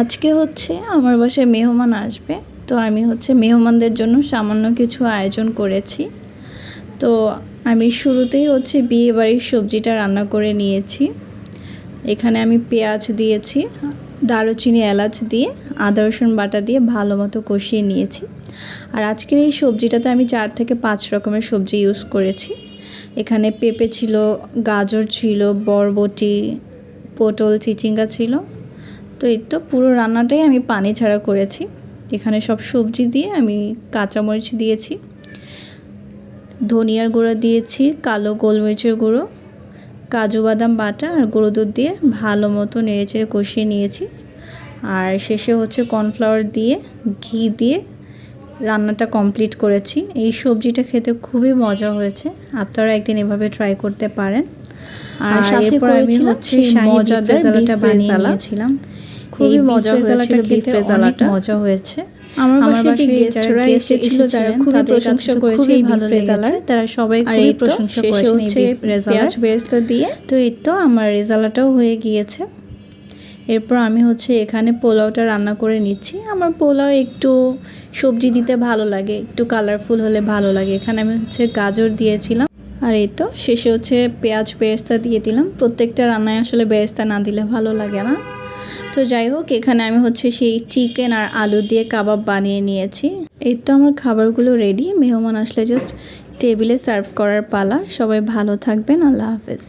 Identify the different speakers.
Speaker 1: আজকে হচ্ছে আমার বাসায় মেহমান আসবে, তো আমি হচ্ছে মেহমানদের জন্য সামান্য কিছু আয়োজন করেছি। তো আমি শুরুতেই হচ্ছে বিয়েবাড়ির সবজিটা রান্না করে নিয়েছি। এখানে আমি পেঁয়াজ দিয়েছি, দারুচিনি এলাচ দিয়ে আদা রসুন বাটা দিয়ে ভালো মতো কষিয়ে নিয়েছি। আর আজকের এই সবজিটাতে আমি 4 থেকে 5 রকমের সবজি ইউজ করেছি। এখানে পেঁপে ছিল, গাজর ছিল, বরবটি, পটল, চিচিঙ্গা ছিল। তো এই তো পুরো রান্নাটাই আমি পানি ছাড়া করেছি। এখানে সব সবজি দিয়ে আমি কাঁচামরিচ দিয়েছি, ধনিয়ার গুঁড়ো দিয়েছি, কালো গোলমরিচের গুঁড়ো, কাজু বাদাম বাটা আর গুঁড়ো দুধ দিয়ে ভালো মতো নেড়েচেড়ে কষিয়ে নিয়েছি। আর শেষে হচ্ছে কর্নফ্লাওয়ার দিয়ে ঘি দিয়ে রান্নাটা কমপ্লিট করেছি। এই সবজিটা খেতে খুবই মজা হয়েছে, আপনারা একদিন এভাবে ট্রাই করতে পারেন। আর সাথে আমি হচ্ছে মজাদার রেজালাটা বানিয়ে নিয়েছিলাম। খুবই মজা হয়েছিল, বিফ রেজালাটা মজা হয়েছে। আমার বাসায় যে গেস্টরা এসেছিল যারা খুবই প্রশংসা করেছে এই বিফ রেজালার, তারা সবাই খুবই প্রশংসা করেছেন এই বিফ রেজালার। পেঁয়াজ বেরেস্তা দিয়ে তো এই তো আমার রেজালাটাও হয়ে গিয়েছে। এরপর আমি হচ্ছে এখানে পোলাওটা রান্না করে নিচ্ছি। আমার পোলাও একটু সবজি দিতে ভালো লাগে, একটু কালারফুল হলে ভালো লাগে। এখানে আমি হচ্ছে গাজর দিয়েছিলাম, আর এই তো শেষে হচ্ছে পেঁয়াজ বেরেস্তা দিয়ে দিলাম। প্রত্যেকটা রান্নায় আসলে বেরেস্তা না দিলে ভালো লাগে না। তো যাই হোক, এখানে আমি হচ্ছে সেই চিকেন আর আলু দিয়ে কাবাব বানিয়ে নিয়েছি। এই তো আমার খাবারগুলো রেডি, মেহমান আসলে জাস্ট টেবিলে সার্ভ করার পালা। সবাই ভালো থাকবেন, আল্লাহ হাফেজ।